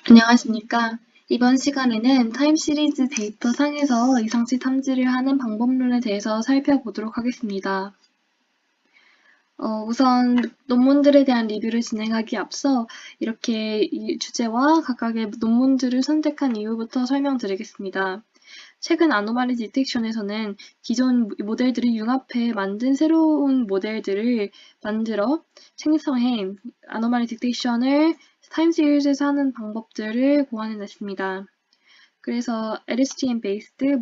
안녕하십니까. 이번 시간에는 타임 시리즈 데이터 상에서 이상치 탐지를 하는 방법론에 대해서 살펴보도록 하겠습니다. 우선 논문들에 대한 리뷰를 진행하기에 앞서 이렇게 이 주제와 각각의 논문들을 선택한 이유부터 설명드리겠습니다. 최근 아노말리 디텍션에서는 기존 모델들을 융합해 만든 새로운 모델들을 만들어 생성해 아노말리 디텍션을 타임 시리즈에서 하는 방법들을 고안해냈습니다. 그래서 LSTM 베이스드,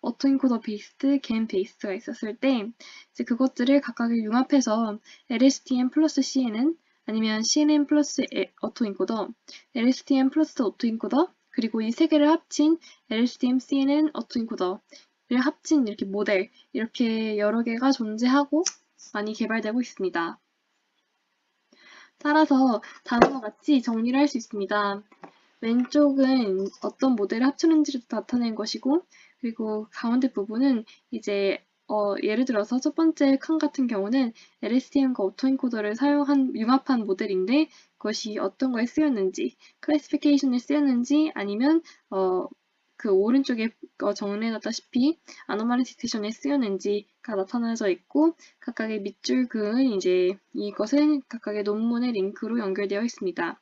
오토인코더 베이스드, 겐 베이스드가 있었을 때 이제 그것들을 각각을 융합해서 LSTM 플러스 CNN 아니면 CNN 플러스 오토인코더, LSTM 플러스 오토인코더 그리고 이 세 개를 합친 LSTM CNN 오토인코더를 합친 이렇게 모델 이렇게 여러 개가 존재하고 많이 개발되고 있습니다. 따라서 다음과 같이 정리를 할 수 있습니다. 왼쪽은 어떤 모델을 합쳤는지를 나타낸 것이고, 그리고 가운데 부분은 이제 예를 들어서 첫 번째 칸 같은 경우는 LSTM과 오토엔코더를 사용한 융합한 모델인데 그것이 어떤 거에 쓰였는지, 클래시피케이션에 쓰였는지 아니면 그 오른쪽에 정리해놨다시피 아노말리 디텍션에 쓰였는지가 나타나져 있고 각각의 밑줄 그은 이제 이것은 각각의 논문의 링크로 연결되어 있습니다.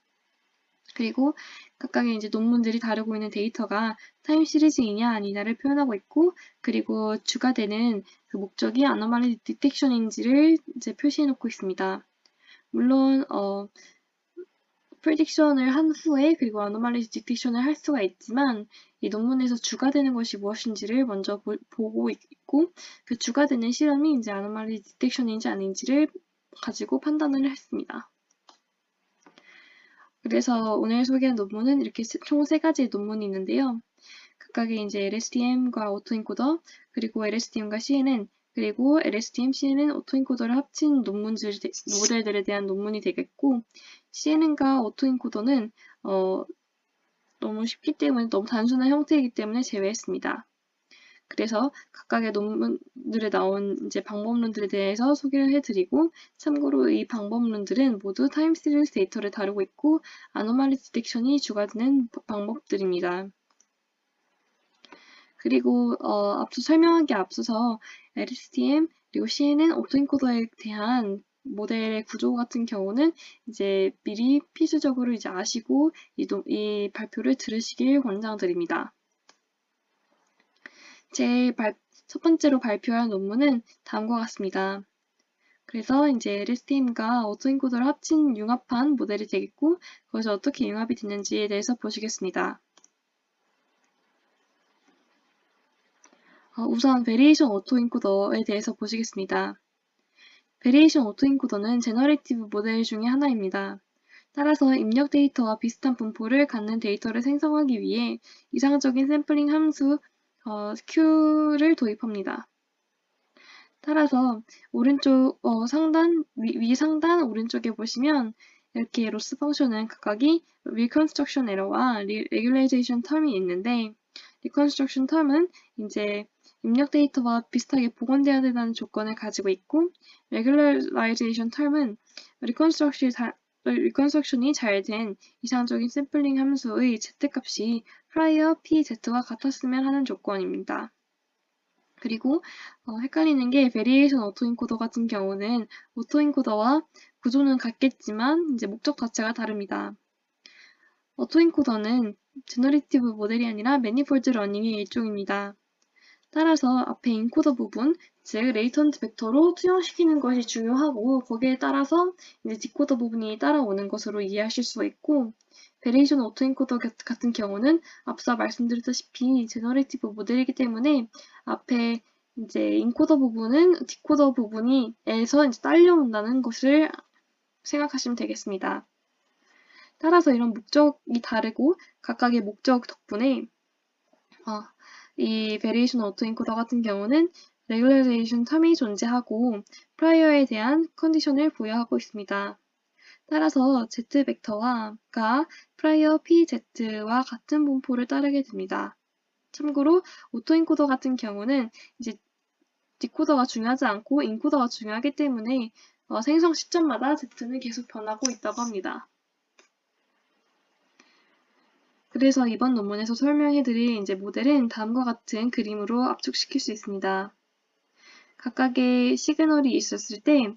그리고 각각의 이제 논문들이 다루고 있는 데이터가 타임 시리즈이냐 아니냐를 표현하고 있고 그리고 주가 되는 그 목적이 아노말리 디텍션인지를 이제 표시해 놓고 있습니다. 물론 프리딕션을 한 후에 그리고 아노말리 디텍션을 할 수가 있지만 이 논문에서 주가 되는 것이 무엇인지를 먼저 보고 있고 그 주가 되는 실험이 이제 아노말리 디텍션인지 아닌지를 가지고 판단을 했습니다. 그래서 오늘 소개한 논문은 이렇게 총 3가지의 논문이 있는데요. 각각의 이제 LSTM과 오토인코더, 그리고 LSTM과 CNN, 그리고 LSTM, CNN, 오토인코더를 합친 모델들에 대한 논문이 되겠고, CNN과 오토인코더는 너무 쉽기 때문에 너무 단순한 형태이기 때문에 제외했습니다. 그래서 각각의 논문들에 나온 이제 방법론들에 대해서 소개를 해드리고 참고로 이 방법론들은 모두 타임 시리즈 데이터를 다루고 있고 아노말리 디텍션이 주가 되는 방법들입니다. 그리고 앞서 설명하기에 앞서서 LSTM 그리고 CNN 오토인코더에 대한 모델의 구조 같은 경우는 이제 미리 필수적으로 이제 아시고 이 발표를 들으시길 권장드립니다. 첫 번째로 발표한 논문은 다음과 같습니다. 그래서 이제 LSTM과 오토인코더를 합친 융합한 모델이 되겠고 그것이 어떻게 융합이 됐는지에 대해서 보시겠습니다. 우선 베리에이션 오토인코더에 대해서 보시겠습니다. 베리에이션 오토인코더는 제너레이티브 모델 중의 하나입니다. 따라서 입력 데이터와 비슷한 분포를 갖는 데이터를 생성하기 위해 이상적인 샘플링 함수 Q를 도입합니다. 따라서 오른쪽 위 상단 오른쪽에 보시면 이렇게 로스 펑션은 각각이 reconstruction error와 regularization term이 있는데 reconstruction term은 이제 입력 데이터와 비슷하게 복원되어야 된다는 조건을 가지고 있고 regularization term은 reconstruction이 잘 된 이상적인 샘플링 함수의 z값이 prior pz와 같았으면 하는 조건입니다. 그리고 헷갈리는 게 베리에이션 오토인코더 같은 경우는 오토인코더와 구조는 같겠지만 이제 목적 자체가 다릅니다. 오토인코더는 제너레이티브 모델이 아니라 매니폴드 러닝의 일종입니다. 따라서 앞에 인코더 부분, 즉 레이턴트 벡터로 투영시키는 것이 중요하고 거기에 따라서 이제 디코더 부분이 따라오는 것으로 이해하실 수가 있고 베리에이션 오토인코더 같은 경우는 앞서 말씀드렸다시피 제너레이티브 모델이기 때문에 앞에 이제 인코더 부분은 디코더 부분에서 이제 딸려온다는 것을 생각하시면 되겠습니다. 따라서 이런 목적이 다르고 각각의 목적 덕분에 이 베리에이션 오토인코더 같은 경우는 레귤라이제이션 텀이 존재하고 프라이어에 대한 컨디션을 부여하고 있습니다. 따라서 z 벡터가 프라이어 pz와 같은 분포를 따르게 됩니다. 참고로 오토인코더 같은 경우는 이제 디코더가 중요하지 않고 인코더가 중요하기 때문에 생성 시점마다 z는 계속 변하고 있다고 합니다. 그래서 이번 논문에서 설명해드릴 이제 모델은 다음과 같은 그림으로 압축시킬 수 있습니다. 각각의 시그널이 있었을 때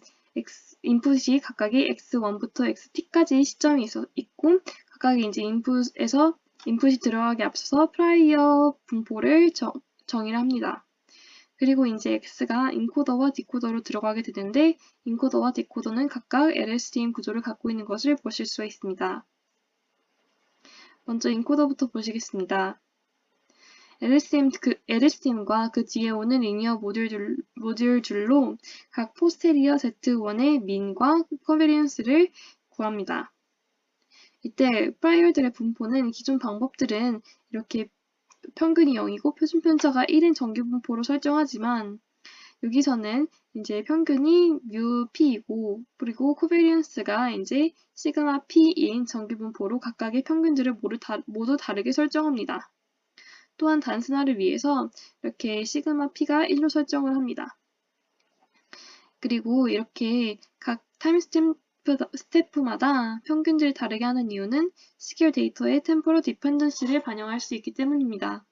인풋이 각각의 x1부터 xt까지 시점이 있고 각각의 이제 인풋이 들어가기 앞서서 프라이어 분포를 정의를 합니다. 그리고 이제 x가 인코더와 디코더로 들어가게 되는데 인코더와 디코더는 각각 LSTM 구조를 갖고 있는 것을 보실 수가 있습니다. 먼저 인코더부터 보시겠습니다. LSTM과 그 뒤에 오는 리니어 모듈줄로 각 포스테리어 Z1의 민과 커베리언스를 구합니다. 이때 프라이어들의 분포는 기존 방법들은 이렇게 평균이 0이고 표준 편차가 1인 정규 분포로 설정하지만 여기서는 이제 평균이 뮤 p이고 그리고 코베리언스가 이제 시그마 p인 정규 분포로 각각의 평균들을 모두 다르게 설정합니다. 또한 단순화를 위해서 이렇게 시그마 p가 1로 설정을 합니다. 그리고 이렇게 각 타임 스태프마다 평균들을 다르게 하는 이유는 시결 데이터의 템포럴 디펜던시를 반영할 수 있기 때문입니다.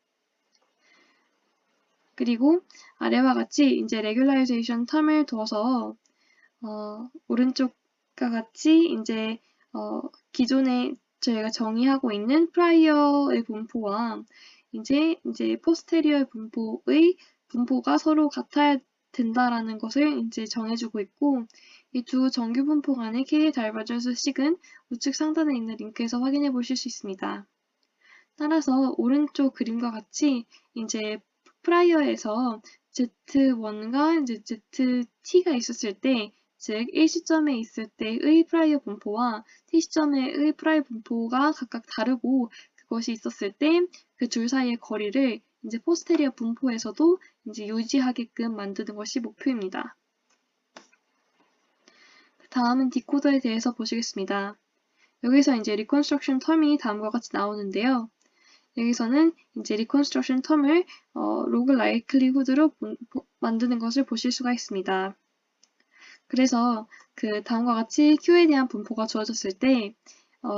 그리고 아래와 같이 이제 레귤라이제이션 텀을 둬서 오른쪽과 같이 이제 기존에 저희가 정의하고 있는 프라이어의 분포와 이제 포스테리어의 분포가 서로 같아야 된다라는 것을 이제 정해주고 있고 이 두 정규 분포 간의 K의 다이버전스 식은 우측 상단에 있는 링크에서 확인해 보실 수 있습니다. 따라서 오른쪽 그림과 같이 이제 프라이어에서 Z1과 이제 ZT가 있었을 때, 즉 1시점에 있을 때의 프라이어 분포와 T시점의 프라이어 분포가 각각 다르고 그것이 있었을 때 그 둘 사이의 거리를 이제 포스테리어 분포에서도 이제 유지하게끔 만드는 것이 목표입니다. 다음은 디코더에 대해서 보시겠습니다. 여기서 이제 리컨스트럭션 텀이 다음과 같이 나오는데요. 여기서는 이제 리컨스트럭션 텀을 로그 라이클리후드로 만드는 것을 보실 수가 있습니다. 그래서 그 다음과 같이 Q에 대한 분포가 주어졌을 때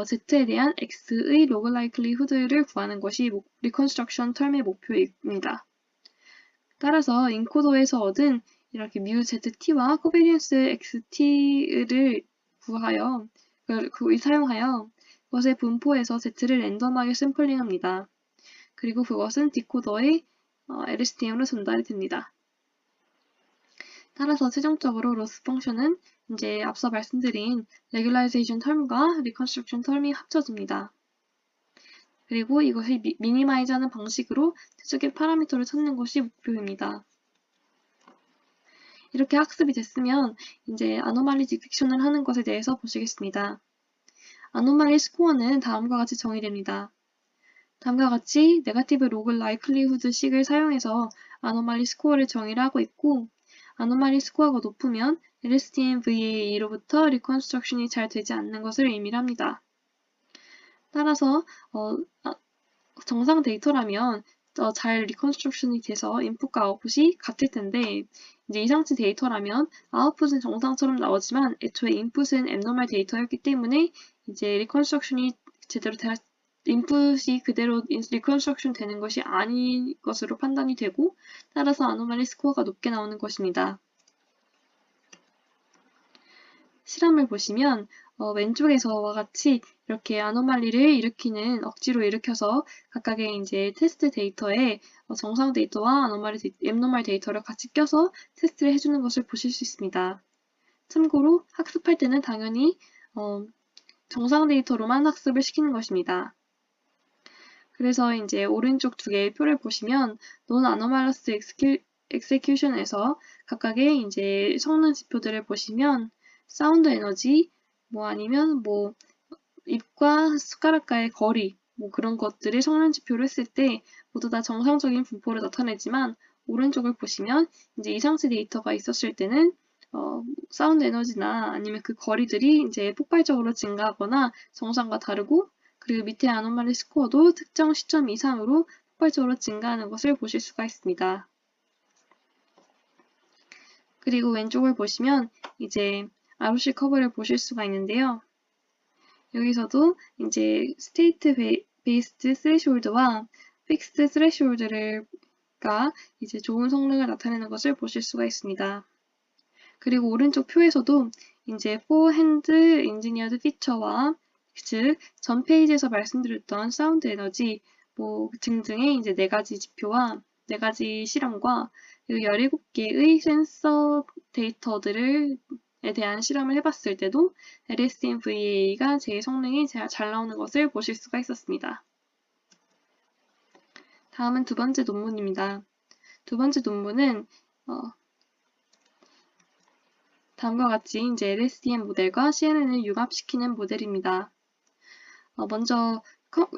Z에 대한 X의 로그 라이클리후드를 구하는 것이 리컨스트럭션 텀의 목표입니다. 따라서 인코더에서 얻은 이렇게 뮤 ZT와 코베리언스 XT를 사용하여 그것의 분포에서 Z를 랜덤하게 샘플링합니다. 그리고 그것은 디코더의 LSTM으로 전달이 됩니다. 따라서 최종적으로 로스 펑션은 이제 앞서 말씀드린 레귤라이제이션 텀과 리컨스트럭션 텀이 합쳐집니다. 그리고 이것을 미니마이즈하는 방식으로 최적의 파라미터를 찾는 것이 목표입니다. 이렇게 학습이 됐으면 이제 아노말리 디텍션을 하는 것에 대해서 보시겠습니다. 아노말리 스코어는 다음과 같이 정의됩니다. 다음과 같이 네거티브 로그 라이클리후드 식을 사용해서 아노말리 스코어를 정의를 하고 있고 아노말리 스코어가 높으면 LSTM VAE로부터 리컨스트럭션이 잘 되지 않는 것을 의미를 합니다. 따라서 정상 데이터라면 잘 리컨스트럭션이 돼서 인풋과 아웃풋이 같을 텐데 이제 이상치 데이터라면 아웃풋은 정상처럼 나오지만 애초에 인풋은 앱노멀 데이터였기 때문에 이제 리컨스트럭션이 제대로 인풋이 그대로 리컨스트럭션 되는 것이 아닌 것으로 판단이 되고 따라서 아노말리 스코어가 높게 나오는 것입니다. 실험을 보시면 왼쪽에서와 같이 이렇게 아노말리를 일으키는 억지로 일으켜서 각각의 이제 테스트 데이터에 정상 데이터와 앱노멀 데이터를 같이 껴서 테스트를 해주는 것을 보실 수 있습니다. 참고로 학습할 때는 당연히 정상 데이터로만 학습을 시키는 것입니다. 그래서 이제 오른쪽 두 개의 표를 보시면 non-anomalous execution에서 각각의 이제 성능 지표들을 보시면 사운드 에너지, 아니면 입과 숟가락과의 거리, 그런 것들을 성능 지표로 했을 때 모두 다 정상적인 분포를 나타내지만 오른쪽을 보시면 이제 이상치 데이터가 있었을 때는 사운드 에너지나 아니면 그 거리들이 이제 폭발적으로 증가하거나 정상과 다르고 그리고 밑에 아노말리 스코어도 특정 시점 이상으로 폭발적으로 증가하는 것을 보실 수가 있습니다. 그리고 왼쪽을 보시면 이제 ROC 커브를 보실 수가 있는데요. 여기서도 이제 스테이트 베이스드 스레시홀드와 픽스드 스레시홀드가 이제 좋은 성능을 나타내는 것을 보실 수가 있습니다. 그리고 오른쪽 표에서도 이제 포핸드 엔지니어드 피처와 즉 전 페이지에서 말씀드렸던 사운드 에너지 뭐 등등의 이제 4가지 지표와 4가지 실험과 그리고 17개의 센서 데이터들에 대한 실험을 해봤을 때도 LSTM VA가 제일 성능이 잘 나오는 것을 보실 수가 있었습니다. 다음은 두 번째 논문입니다. 두 번째 논문은 다음과 같이 이제 LSTM 모델과 CNN을 융합시키는 모델입니다. 먼저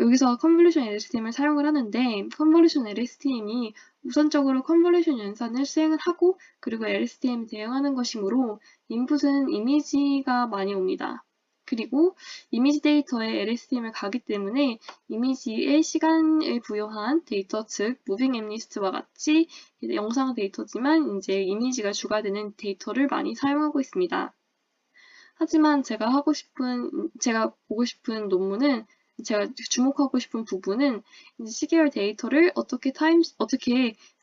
여기서 컨볼루션 LSTM을 사용을 하는데 컨볼루션 LSTM이 우선적으로 컨볼루션 연산을 수행을 하고 그리고 LSTM에 대응하는 것이므로 인풋은 이미지가 많이 옵니다. 그리고 이미지 데이터에 LSTM을 가기 때문에 이미지에 시간을 부여한 데이터 즉 무빙 엠리스트와 같이 영상 데이터지만 이제 이미지가 추가되는 데이터를 많이 사용하고 있습니다. 하지만 제가 보고 싶은 논문은 제가 주목하고 싶은 부분은 시계열 데이터를 어떻게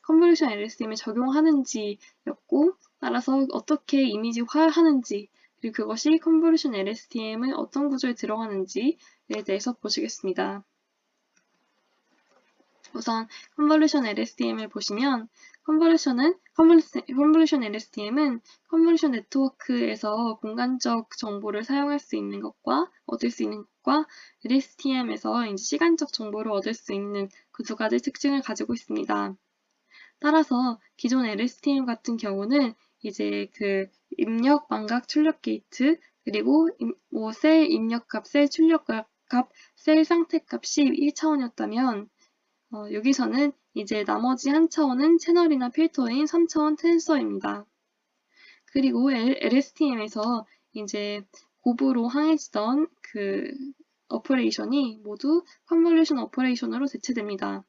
컨볼루션 LSTM에 적용하는지였고 따라서 어떻게 이미지화하는지 그리고 그것이 컨볼루션 LSTM의 어떤 구조에 들어가는지에 대해서 보시겠습니다. 우선 컨볼루션 LSTM을 보시면 컨볼루션 LSTM은 컨볼루션 네트워크에서 공간적 정보를 사용할 수 있는 것과 얻을 수 있는 것과 LSTM에서 이제 시간적 정보를 얻을 수 있는 그 두 가지 특징을 가지고 있습니다. 따라서 기존 LSTM 같은 경우는 이제 그 입력, 망각, 출력 게이트 그리고 셀 입력값, 셀 출력값, 셀 상태값이 1차원이었다면 여기서는 이제 나머지 한 차원은 채널이나 필터인 3차원 텐서입니다. 그리고 LSTM에서 이제 곱으로 항해지던 그 오퍼레이션이 모두 컨볼루션 오퍼레이션으로 대체됩니다.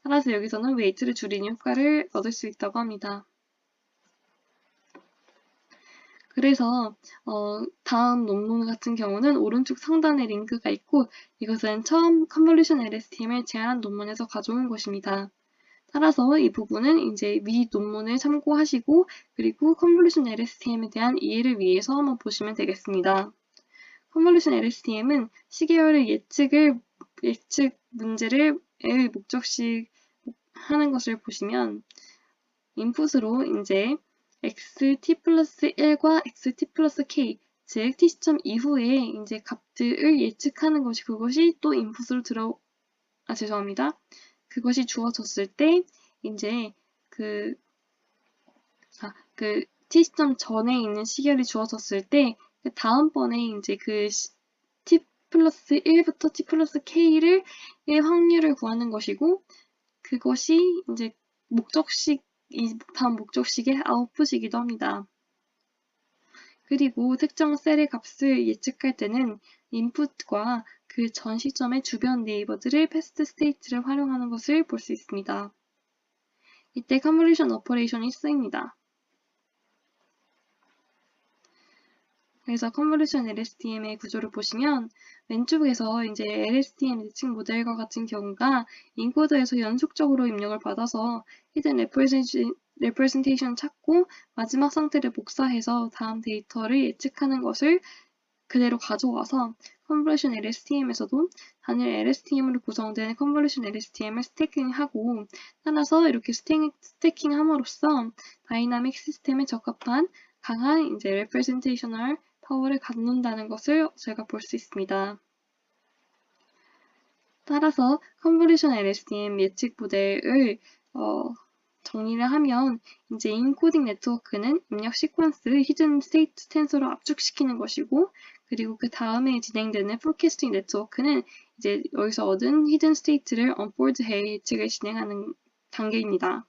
따라서 여기서는 웨이트를 줄이는 효과를 얻을 수 있다고 합니다. 그래서 다음 논문 같은 경우는 오른쪽 상단에 링크가 있고 이것은 처음 컨볼루션 LSTM을 제안한 논문에서 가져온 것입니다. 따라서 이 부분은 이제 위 논문을 참고하시고 그리고 컨볼루션 LSTM에 대한 이해를 위해서 한번 보시면 되겠습니다. 컨볼루션 LSTM은 시계열의 예측 문제를 목적식 하는 것을 보시면 인풋으로 이제 xt 플러스 1과 xt 플러스 k 즉 t 시점 이후에 이제 값들을 예측하는 그것이 또 인풋으로 그것이 주어졌을 때 이제 그 t 시점 전에 있는 시계열이 주어졌을 때 다음번에 이제 그 t 플러스 1부터 t 플러스 k의 확률을 구하는 것이고 그것이 이제 다음 목적식의 아웃풋이기도 합니다. 그리고 특정 셀의 값을 예측할 때는 인풋과 그 전 시점의 주변 네이버들의 패스트 스테이트를 활용하는 것을 볼 수 있습니다. 이때 컨볼루션 오퍼레이션이 쓰입니다. 그래서 컨볼루션 LSTM의 구조를 보시면 왼쪽에서 이제 LSTM 예측 모델과 같은 경우가 인코더에서 연속적으로 입력을 받아서 히든 레프레젠테이션 찾고 마지막 상태를 복사해서 다음 데이터를 예측하는 것을 그대로 가져와서 컨볼루션 LSTM에서도 단일 LSTM으로 구성된 컨볼루션 LSTM을 스태킹하고 따라서 이렇게 스태킹함으로써 다이나믹 시스템에 적합한 강한 이제 레프레젠테이셔널 파워를 갖는다는 것을 제가 볼 수 있습니다. 따라서 컨볼루션 LSTM 예측 모델을 정리를 하면 이제 인코딩 네트워크는 입력 시퀀스를 히든 스테이트 텐서로 압축시키는 것이고 그리고 그 다음에 진행되는 포캐스팅 네트워크는 이제 여기서 얻은 히든 스테이트를 언폴드해 예측을 진행하는 단계입니다.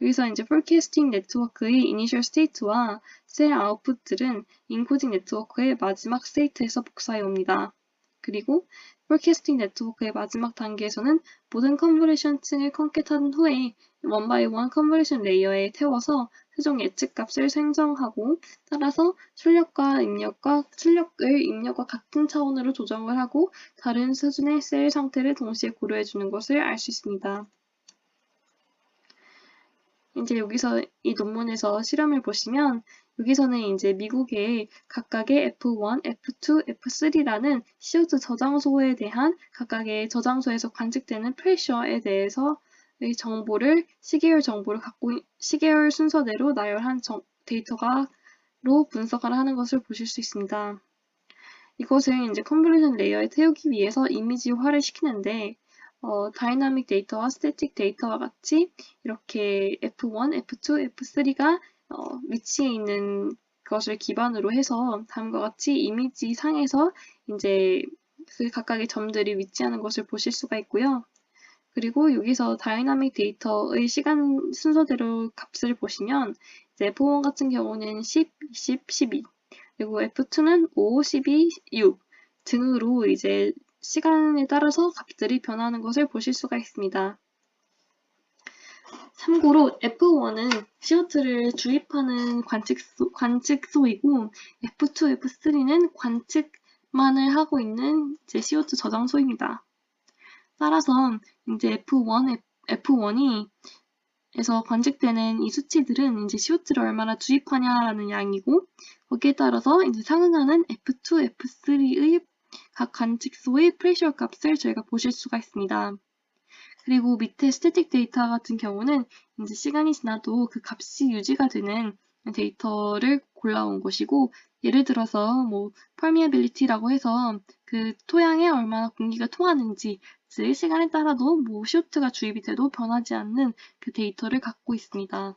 여기서 이제 포캐스팅 네트워크의 이니셜 스테이트와 셀 아웃풋들은 인코딩 네트워크의 마지막 스테이트에서 복사해 옵니다. 그리고 포캐스팅 네트워크의 마지막 단계에서는 모든 컨볼루션 층을 컨캣한 후에 원 바이 원 컨볼루션 레이어에 태워서 최종 예측값을 생성하고 따라서 출력을 입력과 같은 차원으로 조정을 하고 다른 수준의 셀 상태를 동시에 고려해주는 것을 알 수 있습니다. 이제 여기서 이 논문에서 실험을 보시면 여기서는 이제 미국의 각각의 F1, F2, F3라는 CO2 저장소에 대한 각각의 저장소에서 관측되는 프레셔에 대해서 정보를 시계열 순서대로 나열한 데이터로 분석을 하는 것을 보실 수 있습니다. 이것을 이제 컨볼루션 레이어에 태우기 위해서 이미지화를 시키는데 다이나믹 데이터와 스태틱 데이터와 같이 이렇게 F1, F2, F3가 위치해 있는 것을 기반으로 해서 다음과 같이 이미지 상에서 이제 그 각각의 점들이 위치하는 것을 보실 수가 있고요. 그리고 여기서 다이나믹 데이터의 시간 순서대로 값을 보시면 이제 F1 같은 경우는 10, 20, 12 그리고 F2는 5, 12, 6 등으로 이제 시간에 따라서 값들이 변하는 것을 보실 수가 있습니다. 참고로 F1은 CO2를 주입하는 관측소이고 F2, F3는 관측만을 하고 있는 이제 CO2 저장소입니다. 따라서 이제 F1이 에서 관측되는 이 수치들은 이제 CO2를 얼마나 주입하냐라는 양이고 거기에 따라서 이제 상응하는 F2, F3의 각 관측소의 프레셔 값을 저희가 보실 수가 있습니다. 그리고 밑에 스태틱 데이터 같은 경우는 이제 시간이 지나도 그 값이 유지가 되는 데이터를 골라온 것이고 예를 들어서 뭐 permeability라고 해서 그 토양에 얼마나 공기가 통하는지 즉 시간에 따라도 뭐 CO2가 주입이 돼도 변하지 않는 그 데이터를 갖고 있습니다.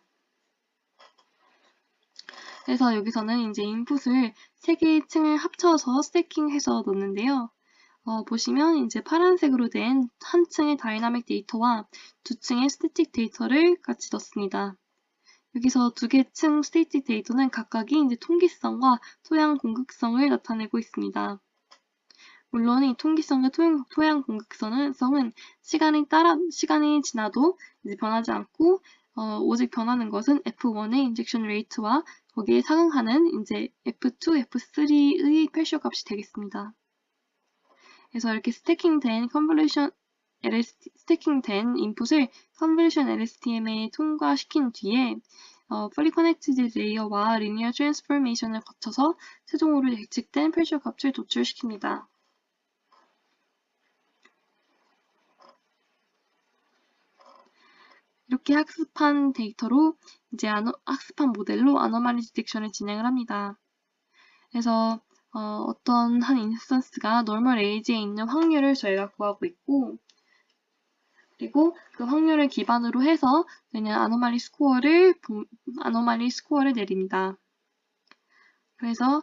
그래서 여기서는 이제 인풋을 3개의 층을 합쳐서 스태킹해서 넣는데요. 보시면 이제 파란색으로 된 한 층의 다이나믹 데이터와 두 층의 스태틱 데이터를 같이 넣습니다. 여기서 2개 층 스태틱 데이터는 각각이 이제 통기성과 토양 공급성을 나타내고 있습니다. 물론 이 통기성과 토양 공급성은 시간이 지나도 이제 변하지 않고 오직 변하는 것은 F1의 인젝션 레이트와 거기에 상응하는 이제 F2, F3의 프레셔 값이 되겠습니다. 그래서 이렇게 스태킹된 인풋을 컨볼루션 LSTM에 통과시킨 뒤에 fully connected layer와 linear transformation을 거쳐서 최종으로 예측된 프레셔 값을 도출시킵니다. 이렇게 학습한 데이터로 이제 학습한 모델로 아노말리 디텍션을 진행을 합니다. 그래서 어떤 한 인스턴스가 normal age에 있는 확률을 저희가 구하고 있고 그리고 그 확률을 기반으로 해서 그냥 아노말리 스코어를 내립니다. 그래서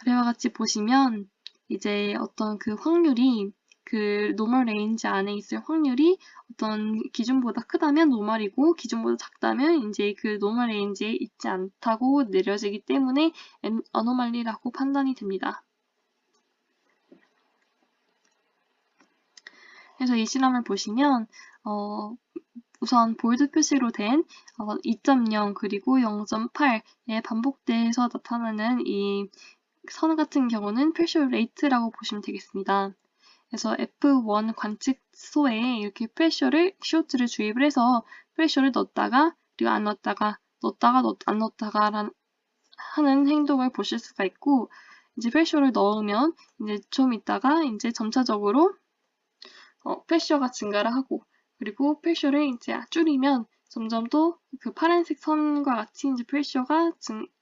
아래와 같이 보시면 이제 어떤 그 확률이 그 노멀 레인지 안에 있을 확률이 어떤 기준보다 크다면 노멀이고 기준보다 작다면 이제 그 노멀 레인지에 있지 않다고 내려지기 때문에 어노말리라고 판단이 됩니다. 그래서 이 실험을 보시면 우선 볼드 표시로 된 2.0 그리고 0.8에 반복돼서 나타나는 이 선 같은 경우는 프레셔 레이트라고 보시면 되겠습니다. 그래서 F1 관측소에 이렇게 CO2를 주입을 해서 프레셔를 넣었다가 그리고 안 넣었다가 안 넣었다가 하는 행동을 보실 수가 있고 이제 프레셔를 넣으면 이제 좀 있다가 이제 점차적으로 프레셔가 증가를 하고 그리고 프레셔를 이제 줄이면 점점 또 그 파란색 선과 같이 이제 프레셔가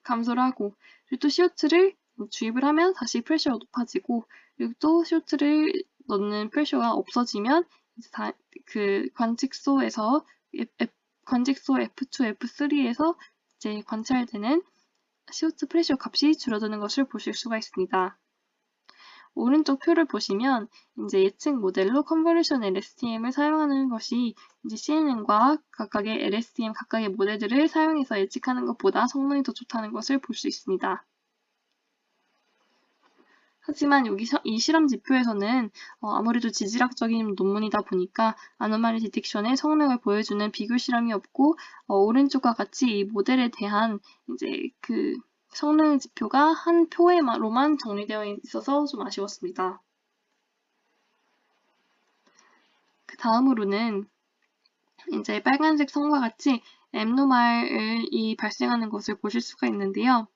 감소를 하고 그리고 또 CO2를 주입을 하면 다시 프레셔가 높아지고 그리고 또 CO2를 넣는 프레셔가 없어지면 이제 그 관측소 F2, F3에서 이제 관찰되는 CO2 프레셔 값이 줄어드는 것을 보실 수가 있습니다. 오른쪽 표를 보시면 이제 예측 모델로 컨볼루션 LSTM을 사용하는 것이 이제 CNN과 각각의 LSTM 각각의 모델들을 사용해서 예측하는 것보다 성능이 더 좋다는 것을 볼 수 있습니다. 하지만 여기 이 실험 지표에서는 아무래도 지질학적인 논문이다 보니까 아노말리 디텍션의 성능을 보여주는 비교 실험이 없고 오른쪽과 같이 이 모델에 대한 이제 그 성능 지표가 한 표에로만 정리되어 있어서 좀 아쉬웠습니다. 그 다음으로는 이제 빨간색 선과 같이 앱노말이 발생하는 것을 보실 수가 있는데요.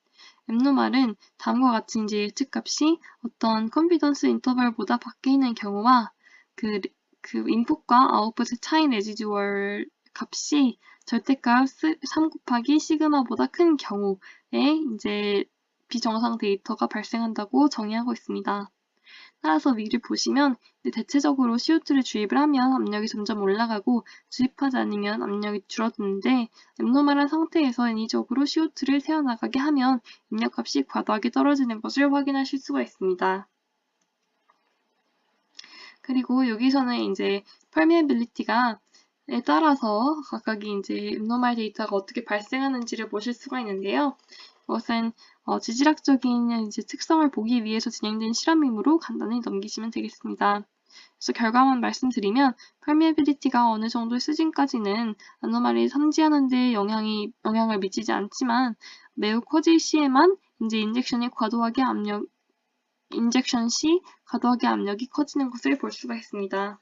앱노말은 다음과 같이 이제 예측값이 어떤 컨피던스 인터벌보다 밖에 있는 경우와 그 인풋과 아웃풋의 차이 레지듀얼 값이 절대값 3 곱하기 시그마보다 큰 경우에 이제 비정상 데이터가 발생한다고 정의하고 있습니다. 따라서 위를 보시면 대체적으로 CO2를 주입을 하면 압력이 점점 올라가고 주입하지 않으면 압력이 줄어드는데 앱노멀한 상태에서 인위적으로 CO2를 새어나가게 하면 입력값이 과도하게 떨어지는 것을 확인하실 수가 있습니다. 그리고 여기서는 이제 permeability가 에 따라서 각각이 이제 앱노멀 데이터가 어떻게 발생하는지를 보실 수가 있는데요. 이것은 지질학적인 이제 특성을 보기 위해서 진행된 실험이므로 간단히 넘기시면 되겠습니다. 그래서 결과만 말씀드리면 permeability가 어느 정도의 수준까지는 아노말리를 삼지하는 데 영향을 미치지 않지만 매우 커질 시에만 이제 인젝션 시 과도하게 압력이 커지는 것을 볼 수가 있습니다.